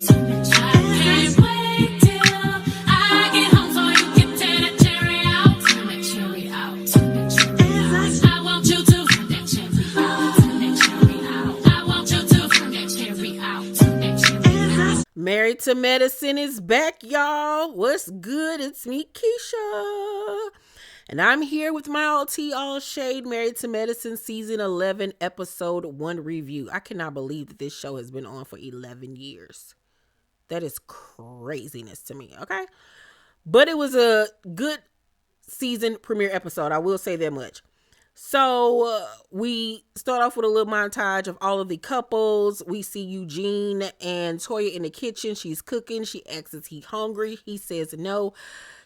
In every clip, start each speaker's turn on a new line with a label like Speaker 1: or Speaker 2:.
Speaker 1: Can't wait till I get home so you can tear that cherry out. Turn that cherry out. Turn that cherry out. I want you to turn that cherry out. Turn that cherry out. I want you to turn that cherry out. Turn that cherry out.
Speaker 2: Married to Medicine is back, y'all. What's good? It's me, Keisha. And I'm here with my all tea, all shade, Married to Medicine Season 11, Episode 1 review. I cannot believe that this show has been on for 11 years. That is craziness to me, okay? But it was a good season premiere episode. I will say that much. So we start off with a little montage of all of the couples. We see Eugene and Toya in the kitchen. She's cooking. She asks, is he hungry? He says no.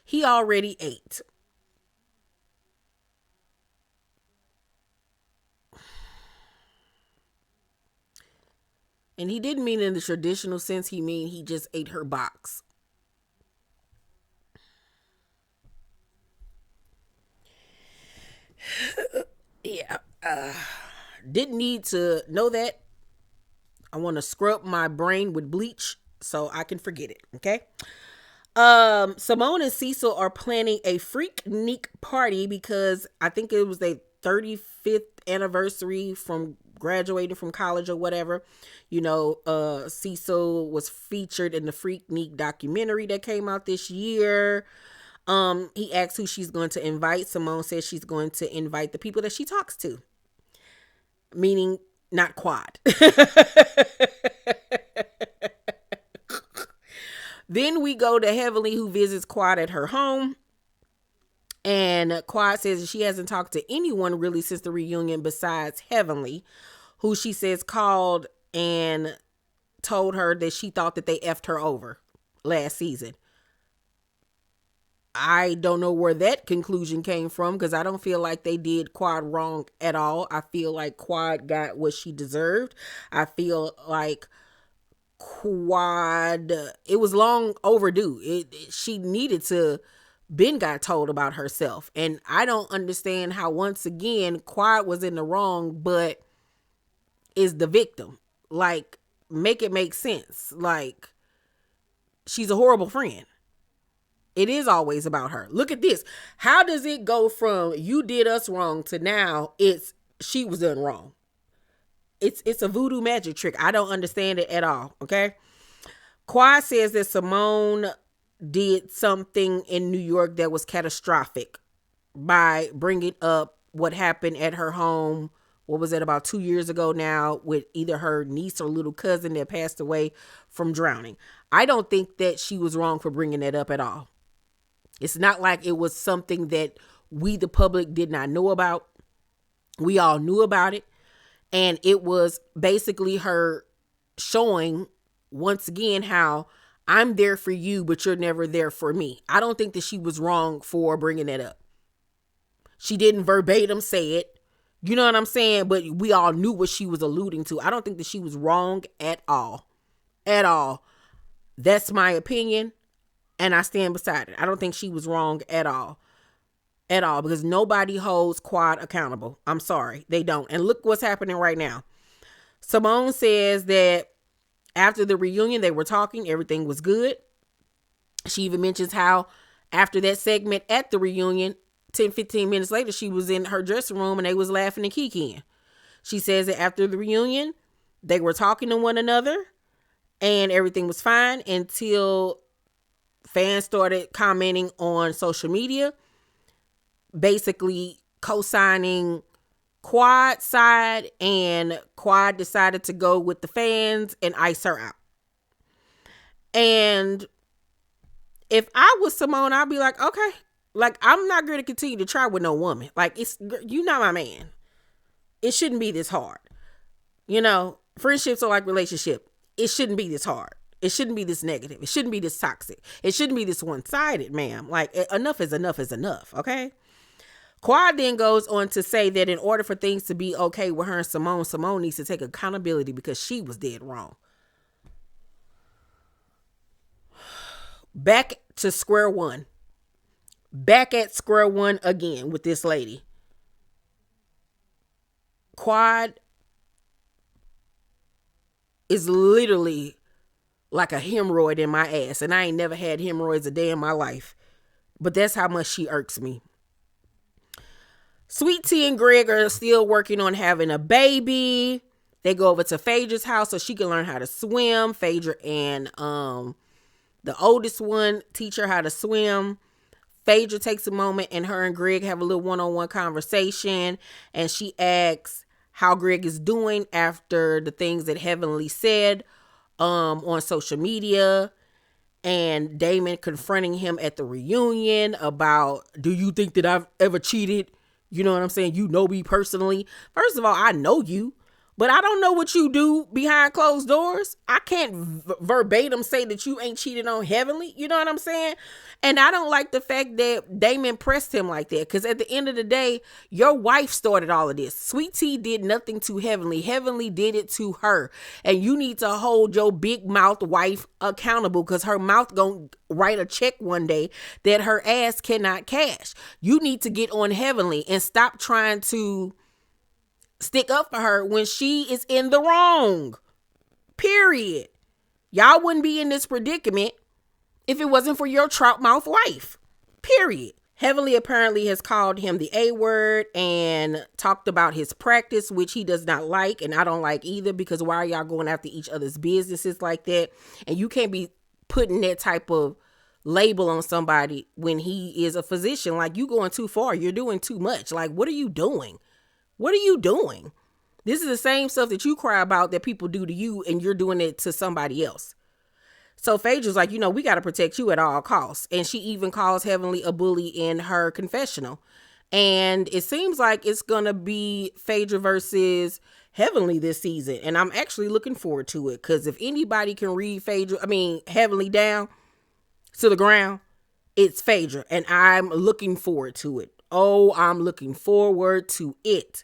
Speaker 2: He already ate. And he didn't mean in the traditional sense. He just ate her box. Yeah. Didn't need to know that. I want to scrub my brain with bleach so I can forget it. Okay. Simone and Cecil are planning a freaknik party because I think it was their 35th anniversary from graduating from college or whatever. You know, Cecil was featured in the Freaknik documentary that came out this year. He asks who she's going to invite. Simone says she's going to invite the people that she talks to, meaning not Quad. Then we go to Heavenly, who visits Quad at her home. And Quad says she hasn't talked to anyone really since the reunion besides Heavenly, who she says called and told her that she thought that they effed her over last season. I don't know where that conclusion came from because I don't feel like they did Quad wrong at all. I feel like Quad got what she deserved. I feel like Quad, it was long overdue. She needed to Ben got told about herself. And I don't understand how, once again, Quad was in the wrong, but is the victim. Like, make it make sense. Like, she's a horrible friend. It is always about her. Look at this. How does it go from you did us wrong to now it's she was done wrong? It's a voodoo magic trick. I don't understand it at all. Okay. Quad says that Simone did something in New York that was catastrophic by bringing up what happened at her home. What was it, about 2 years ago now, with either her niece or little cousin that passed away from drowning. I don't think that she was wrong for bringing that up at all. It's not like it was something that we, the public, did not know about. We all knew about it. And it was basically her showing once again how I'm there for you, but you're never there for me. I don't think that she was wrong for bringing that up. She didn't verbatim say it. You know what I'm saying? But we all knew what she was alluding to. I don't think that she was wrong at all. At all. That's my opinion. And I stand beside it. I don't think she was wrong at all. At all. Because nobody holds Quad accountable. I'm sorry. They don't. And look what's happening right now. Simone says that after the reunion, they were talking. Everything was good. She even mentions how after that segment at the reunion, 10, 15 minutes later, she was in her dressing room and they was laughing and kikiing. She says that after the reunion, they were talking to one another and everything was fine until fans started commenting on social media, basically co-signing Quad's side, and Quad decided to go with the fans and ice her out. And if I was Simone, I'd be like, okay, like, I'm not going to continue to try with no woman. Like, you're not my man. It shouldn't be this hard. You know, friendships are like relationship. It shouldn't be this hard. It shouldn't be this negative. It shouldn't be this toxic. It shouldn't be this one-sided, ma'am. Like, enough is enough is enough, okay? Quad then goes on to say that in order for things to be okay with her and Simone, Simone needs to take accountability because she was dead wrong. Back to square one. Back at square one again with this lady. Quad is literally like a hemorrhoid in my ass. And I ain't never had hemorrhoids a day in my life. But that's how much she irks me. Sweet Tea and Greg are still working on having a baby. They go over to Phaedra's house so she can learn how to swim. Phaedra and the oldest one teach her how to swim. Phaedra takes a moment and her and Greg have a little one-on-one conversation. And she asks how Greg is doing after the things that Heavenly said on social media. And Damon confronting him at the reunion about, do you think that I've ever cheated? You know what I'm saying? You know me personally. First of all, I know you, but I don't know what you do behind closed doors. I can't verbatim say that you ain't cheated on Heavenly. You know what I'm saying? And I don't like the fact that Damon pressed him like that, because at the end of the day, your wife started all of this. Sweet Tea did nothing to Heavenly. Heavenly did it to her. And you need to hold your big mouth wife accountable, because her mouth gonna write a check one day that her ass cannot cash. You need to get on Heavenly and stop trying to stick up for her when she is in the wrong. Period. Y'all wouldn't be in this predicament if it wasn't for your trout mouth wife. Period. Heavenly apparently has called him the A word and talked about his practice, which he does not like, and I don't like either, because why are y'all going after each other's businesses like that? And you can't be putting that type of label on somebody when he is a physician. Like, you going too far. You're doing too much. Like, what are you doing? What are you doing? This is the same stuff that you cry about that people do to you, and you're doing it to somebody else. So Phaedra's like, we got to protect you at all costs. And she even calls Heavenly a bully in her confessional. And it seems like it's going to be Phaedra versus Heavenly this season. And I'm actually looking forward to it, because if anybody can read Heavenly down to the ground, it's Phaedra. And I'm looking forward to it. Oh, I'm looking forward to it.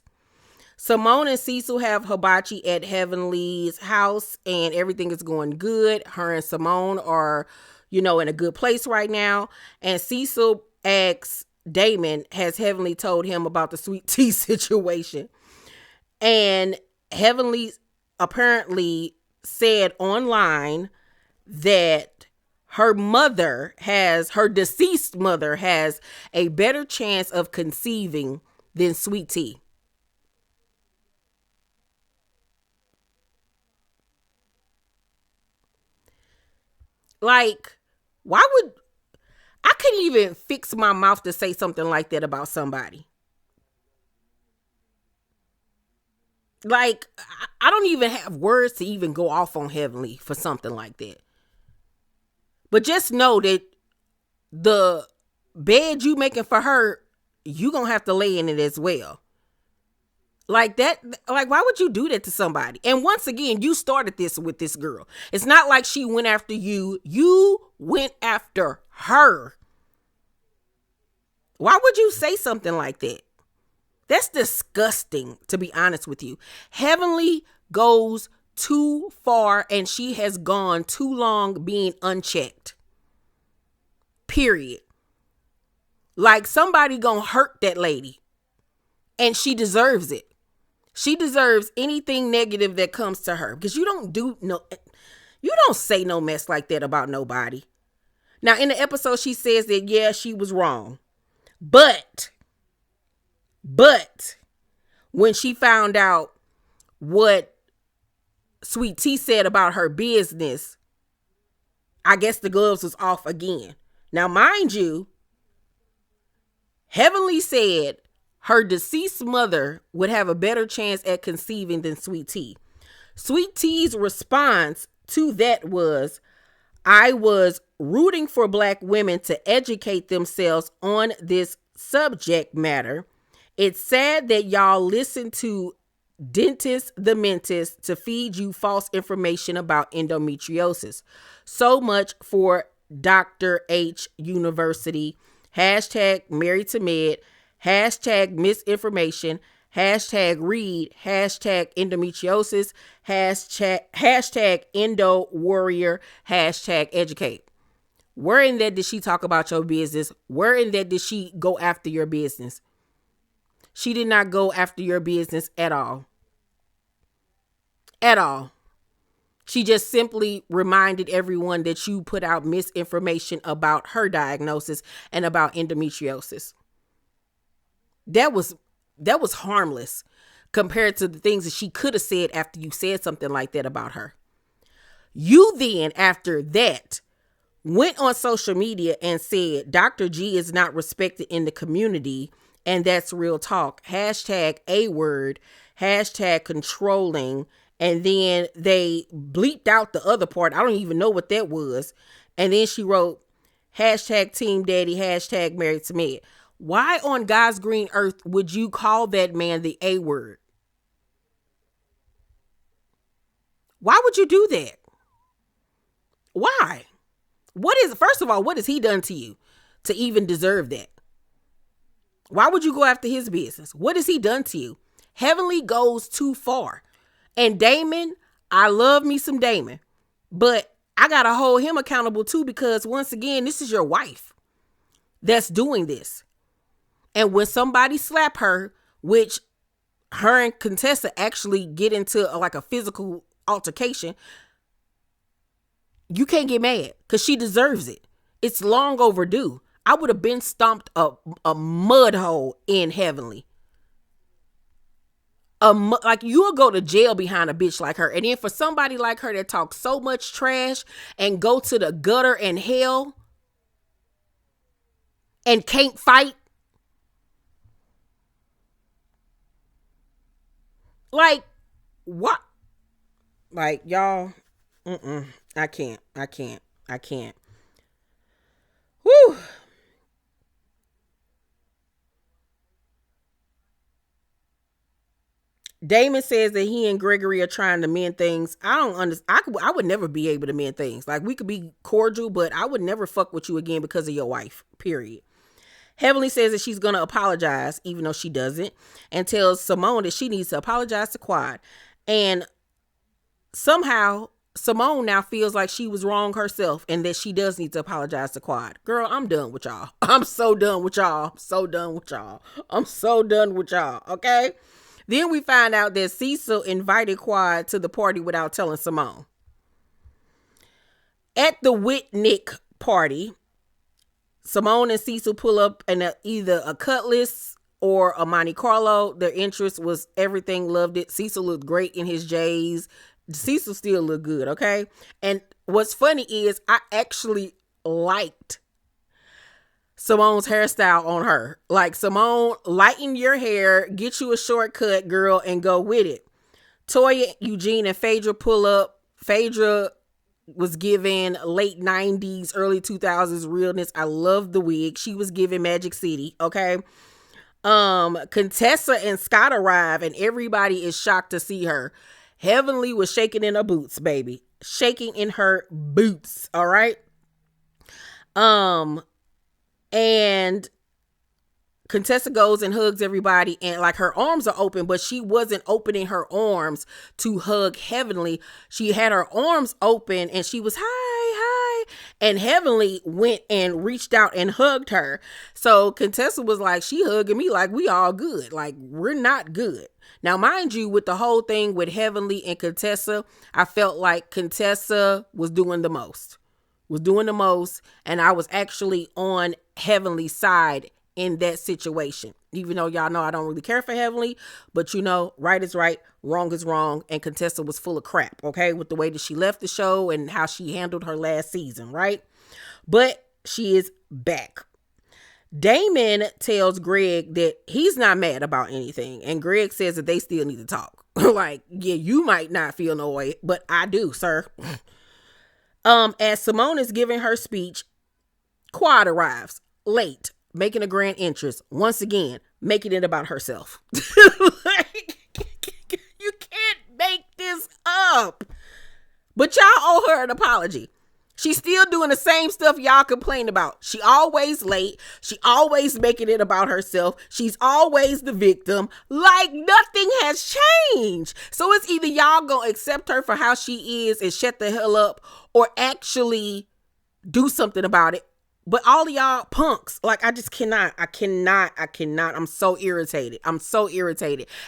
Speaker 2: Simone and Cecil have hibachi at Heavenly's house, and everything is going good. Her and Simone are, in a good place right now. And Cecil asks Damon, has Heavenly told him about the Sweet Tea situation? And Heavenly apparently said online that her deceased mother has a better chance of conceiving than Sweet Tea. Like, why would I couldn't even fix my mouth to say something like that about somebody. Like, I don't even have words to even go off on Heavenly for something like that. But just know that the bed you making for her, you gonna have to lay in it as well. Like that, like, why would you do that to somebody? And once again, you started this with this girl. It's not like she went after you. You went after her. Why would you say something like that? That's disgusting, to be honest with you. Heavenly goes too far, and she has gone too long being unchecked. Period. Like, somebody gonna hurt that lady, and she deserves it. She deserves anything negative that comes to her, because you don't say no mess like that about nobody. Now, in the episode, she says that, yeah, she was wrong. But when she found out what Sweet Tea said about her business, I guess the gloves was off again. Now, mind you, Heavenly said her deceased mother would have a better chance at conceiving than Sweet Tea. Sweet Tea's response to that was, I was rooting for Black women to educate themselves on this subject matter. It's sad that y'all listen to dentists, the mentist, to feed you false information about endometriosis. So much for Dr. H University. Hashtag married to med. Hashtag misinformation. Hashtag read. Hashtag endometriosis. Hashtag endo warrior. Hashtag educate. Where in that did she talk about your business? Where in that did she go after your business? She did not go after your business at all. At all. She just simply reminded everyone that you put out misinformation about her diagnosis and about endometriosis. That was harmless compared to the things that she could have said after you said something like that about her. You then, after that, went on social media and said Dr. G is not respected in the community, and that's real talk. Hashtag A word, hashtag controlling, and then they bleeped out the other part. I don't even know what that was. And then she wrote hashtag Team Daddy, hashtag Married to Med. Why on God's green earth would you call that man the A word? Why would you do that? Why? First of all, what has he done to you to even deserve that? Why would you go after his business? What has he done to you? Heavenly goes too far. And Damon, I love me some Damon, but I got to hold him accountable too, because once again, this is your wife that's doing this. And when somebody slap her, which her and Contessa actually get into like a physical altercation, you can't get mad because she deserves it. It's long overdue. I would have been stomped a mud hole in Heavenly. Like, you'll go to jail behind a bitch like her. And then for somebody like her that talks so much trash and go to the gutter and hell and can't fight. Like, what? Like, y'all, I can't. Whew. Damon says that he and Gregory are trying to mend things. I don't understand. I would never be able to mend things. Like, we could be cordial, but I would never fuck with you again because of your wife, period. Heavenly says that she's going to apologize, even though she doesn't, and tells Simone that she needs to apologize to Quad. And somehow Simone now feels like she was wrong herself and that she does need to apologize to Quad. Girl, I'm done with y'all. I'm so done with y'all. Okay? Then we find out that Cecil invited Quad to the party without telling Simone. At the Whitnick party, Simone and Cecil pull up in either a Cutlass or a Monte Carlo. Their interest was everything, loved it. Cecil looked great in his J's. Cecil still looked good, okay? And what's funny is I actually liked Simone's hairstyle on her. Like, Simone, lighten your hair, get you a shortcut, girl, and go with it. Toya, Eugene, and Phaedra pull up. Phaedra was given late 90s, early 2000s realness. I love the wig. She was given Magic City, okay? Contessa and Scott arrive, and everybody is shocked to see her. Heavenly was shaking in her boots, baby. Shaking in her boots, all right? And Contessa goes and hugs everybody, and like, her arms are open, but she wasn't opening her arms to hug Heavenly. She had her arms open and she was hi, and Heavenly went and reached out and hugged her. So Contessa was like, she hugging me like we all good. Like, we're not good. Now, mind you, with the whole thing with Heavenly and Contessa, I felt like Contessa was doing the most. And I was actually on Heavenly's side in that situation, even though y'all know I don't really care for Heavenly, but you know, right is right, wrong is wrong, and Contessa was full of crap, okay, with the way that she left the show and how she handled her last season, right? But she is back. Damon tells Greg that he's not mad about anything, and Greg says that they still need to talk. Like, yeah, you might not feel no way, but I do, sir. As Simone is giving her speech, Quad arrives late, making a grand entrance. Once again, making it about herself. Like, you can't make this up. But y'all owe her an apology. She's still doing the same stuff y'all complain about. She always late. She always making it about herself. She's always the victim. Like, nothing has changed. So it's either y'all gonna accept her for how she is and shut the hell up, or actually do something about it. But all of y'all punks, like, I just cannot. I'm so irritated.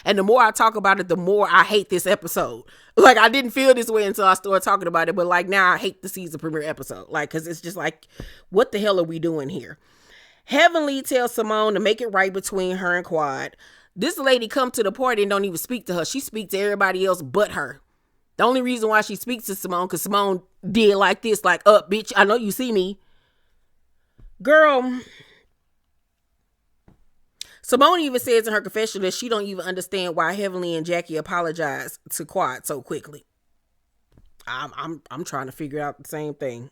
Speaker 2: And the more I talk about it, the more I hate this episode. Like, I didn't feel this way until I started talking about it. But like, now I hate the season premiere episode. Like, cause it's just like, what the hell are we doing here? Heavenly tells Simone to make it right between her and Quad. This lady come to the party and don't even speak to her. She speaks to everybody else but her. The only reason why she speaks to Simone, because Simone did like this, like, up, bitch, I know you see me. Girl, Simone even says in her confession that she don't even understand why Heavenly and Jackie apologized to Quad so quickly. I'm trying to figure out the same thing.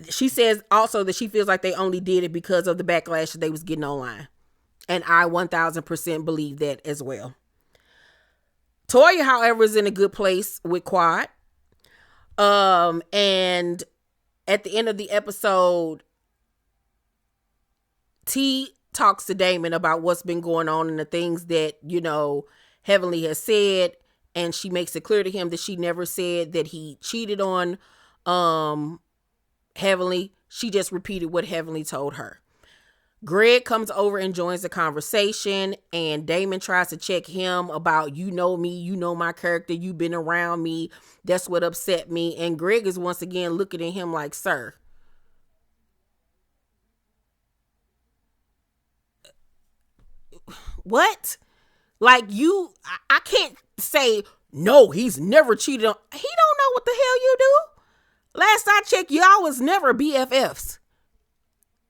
Speaker 2: She says also that she feels like they only did it because of the backlash that they was getting online. And I 1000% believe that as well. Toya, however, is in a good place with Quad. And at the end of the episode, T talks to Damon about what's been going on and the things that, you know, Heavenly has said. And she makes it clear to him that she never said that he cheated on Heavenly. She just repeated what Heavenly told her. Greg comes over and joins the conversation, and Damon tries to check him about, you know me, you know my character, you've been around me, that's what upset me. And Greg is once again looking at him like, sir, what? Like, you, I can't say, no, he's never cheated on, he don't know what the hell you do. Last I checked, y'all was never BFFs.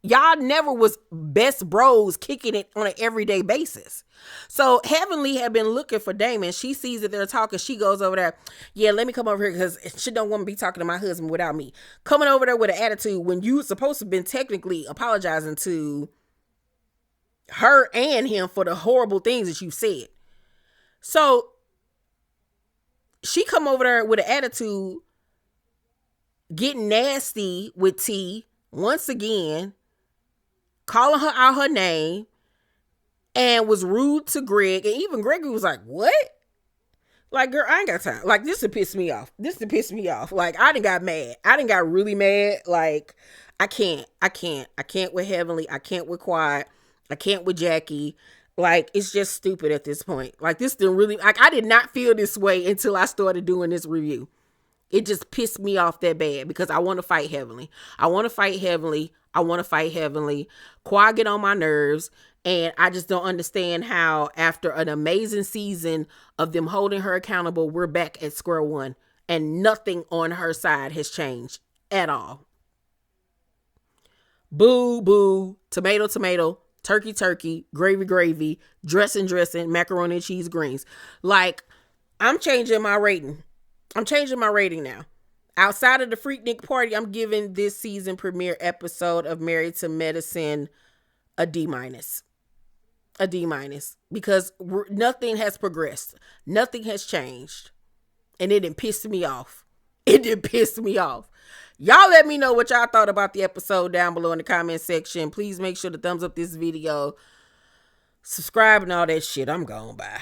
Speaker 2: Y'all never was best bros kicking it on an everyday basis. So Heavenly had been looking for Damon. She sees that they're talking. She goes over there. Yeah, let me come over here because she don't want to be talking to my husband without me. Coming over there with an attitude when you supposed to have been technically apologizing to her and him for the horrible things that you said. So she come over there with an attitude, getting nasty with T once again, calling her out her name, and was rude to Greg. And even Gregory was like, what? Like, girl, I ain't got time. Like, this to piss me off. Like, I done got mad. I done got really mad. Like, I can't with Heavenly. I can't with Quad. I can't with Jackie. Like, it's just stupid at this point. Like, this didn't really, like, I did not feel this way until I started doing this review. It just pissed me off that bad because I want to fight Heavenly. Quad get on my nerves, and I just don't understand how after an amazing season of them holding her accountable, we're back at square one and nothing on her side has changed at all. Boo, boo, tomato, tomato, turkey, turkey, gravy, gravy, dressing, dressing, macaroni and cheese, greens. Like, I'm changing my rating now. Outside of the Freaknik party, I'm giving this season premiere episode of Married to Medicine a D-. A D-, because nothing has progressed. Nothing has changed. And it didn't piss me off. Y'all let me know what y'all thought about the episode down below in the comment section. Please make sure to thumbs up this video, subscribe and all that shit. I'm gone. Bye.